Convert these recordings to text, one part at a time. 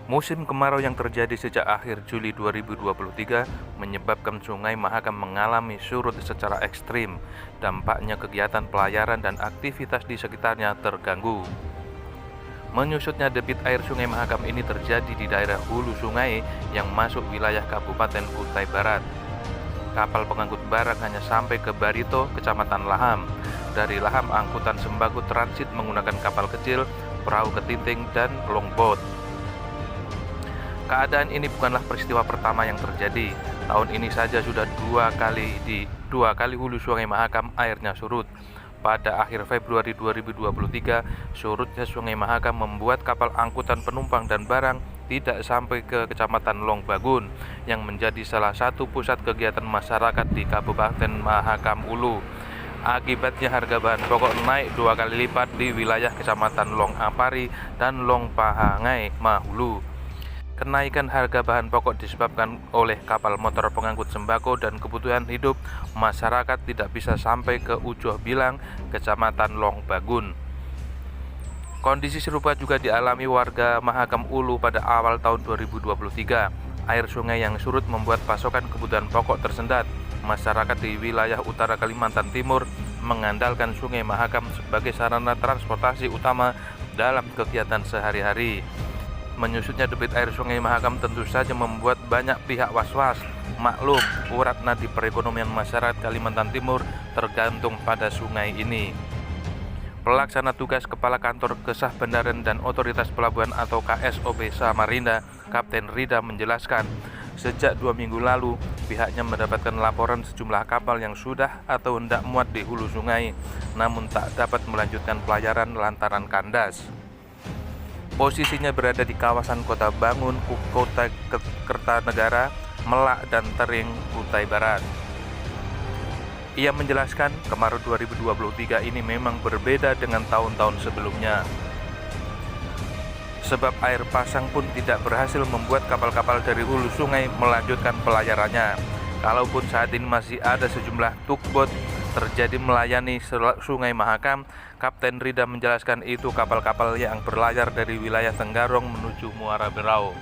Musim kemarau yang terjadi sejak akhir Juli 2023 menyebabkan Sungai Mahakam mengalami surut secara ekstrim. Dampaknya kegiatan pelayaran dan aktivitas di sekitarnya terganggu. Menyusutnya debit air Sungai Mahakam ini terjadi di daerah hulu sungai yang masuk wilayah Kabupaten Kutai Barat. Kapal pengangkut barang hanya sampai ke Barito, Kecamatan Laham. Dari Laham, angkutan sembako transit menggunakan kapal kecil, perahu ketinting, dan longboat. Keadaan ini bukanlah peristiwa pertama yang terjadi. Tahun ini saja sudah dua kali hulu Sungai Mahakam airnya surut. Pada akhir Februari 2023, surutnya Sungai Mahakam membuat kapal angkutan penumpang dan barang tidak sampai ke Kecamatan Longbagun yang menjadi salah satu pusat kegiatan masyarakat di Kabupaten Mahakam Hulu. Akibatnya harga bahan pokok naik 2 kali lipat di wilayah Kecamatan Long Apari dan Long Pahangai Mahulu. Kenaikan harga bahan pokok disebabkan oleh kapal motor pengangkut sembako dan kebutuhan hidup masyarakat tidak bisa sampai ke Ujoh Bilang, Kecamatan Longbagun. Kondisi serupa juga dialami warga Mahakam Hulu pada awal tahun 2023. Air sungai yang surut membuat pasokan kebutuhan pokok tersendat. Masyarakat di wilayah utara Kalimantan Timur mengandalkan Sungai Mahakam sebagai sarana transportasi utama dalam kegiatan sehari-hari. Menyusutnya debit air Sungai Mahakam tentu saja membuat banyak pihak was-was. Maklum, urat nadi perekonomian masyarakat Kalimantan Timur tergantung pada sungai ini. Pelaksana tugas Kepala Kantor Kesah Bandaran dan Otoritas Pelabuhan atau KSOP Samarinda, Kapten Rida menjelaskan, sejak 2 minggu lalu pihaknya mendapatkan laporan sejumlah kapal yang sudah atau hendak muat di hulu sungai, namun tak dapat melanjutkan pelayaran lantaran kandas. Posisinya berada di kawasan Kota Bangun, Kota Kertanegara, Melak, dan Tering, Kutai Barat. Ia menjelaskan, kemarau 2023 ini memang berbeda dengan tahun-tahun sebelumnya. Sebab air pasang pun tidak berhasil membuat kapal-kapal dari hulu sungai melanjutkan pelayarannya. Kalaupun saat ini masih ada sejumlah tugboat terjadi melayani Sungai Mahakam, Kapten Rida menjelaskan itu kapal-kapal yang berlayar dari wilayah Tenggarong menuju Muara Berau.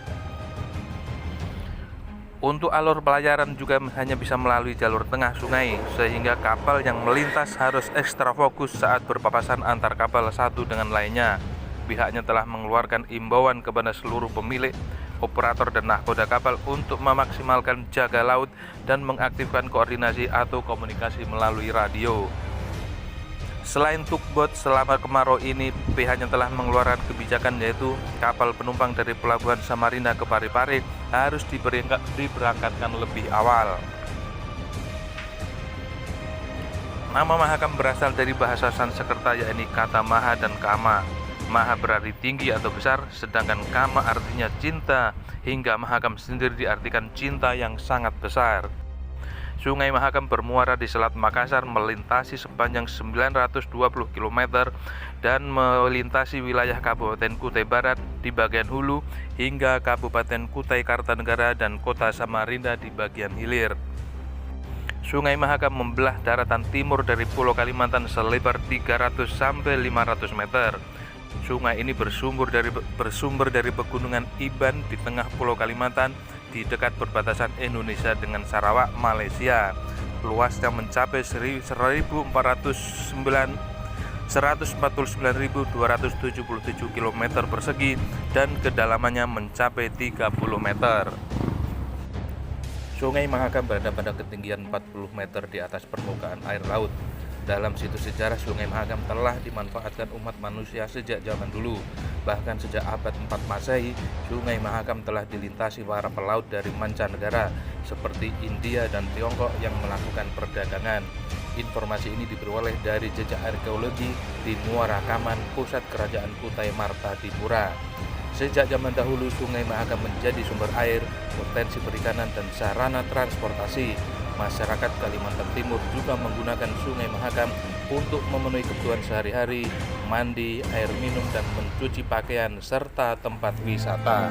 Untuk alur pelayaran juga hanya bisa melalui jalur tengah sungai, sehingga kapal yang melintas harus ekstra fokus saat berpapasan antar kapal satu dengan lainnya. Pihaknya telah mengeluarkan imbauan kepada seluruh pemilik, operator, dan nahkoda kapal untuk memaksimalkan jaga laut dan mengaktifkan koordinasi atau komunikasi melalui radio. Selain tugboat, selama kemarau ini pihaknya telah mengeluarkan kebijakan yaitu kapal penumpang dari Pelabuhan Samarinda ke Parepare harus diberangkatkan lebih awal. Nama Mahakam berasal dari bahasa Sanskerta yakni kata Maha dan Kama. Maha berarti tinggi atau besar, sedangkan Kama artinya cinta, hingga Mahakam sendiri diartikan cinta yang sangat besar. Sungai Mahakam bermuara di Selat Makassar, melintasi sepanjang 920 km dan melintasi wilayah Kabupaten Kutai Barat di bagian hulu hingga Kabupaten Kutai Kartanegara dan Kota Samarinda di bagian hilir. Sungai Mahakam membelah daratan timur dari Pulau Kalimantan selebar 300 sampai 500 meter. Sungai ini bersumber dari pegunungan Iban di tengah Pulau Kalimantan di dekat perbatasan Indonesia dengan Sarawak, Malaysia. Luasnya mencapai 149.277 km persegi dan kedalamannya mencapai 30 meter. Sungai Mahakam berada pada ketinggian 40 meter di atas permukaan air laut. Dalam situs sejarah, Sungai Mahakam telah dimanfaatkan umat manusia sejak zaman dulu. Bahkan sejak abad 4 Masehi, Sungai Mahakam telah dilintasi para pelaut dari mancanegara seperti India dan Tiongkok yang melakukan perdagangan. Informasi ini diperoleh dari jejak arkeologi di Muara Kaman, pusat kerajaan Kutai Martapura. Sejak zaman dahulu, Sungai Mahakam menjadi sumber air, potensi perikanan, dan sarana transportasi. Masyarakat Kalimantan Timur juga menggunakan Sungai Mahakam untuk memenuhi kebutuhan sehari-hari, mandi, air minum, dan mencuci pakaian, serta tempat wisata.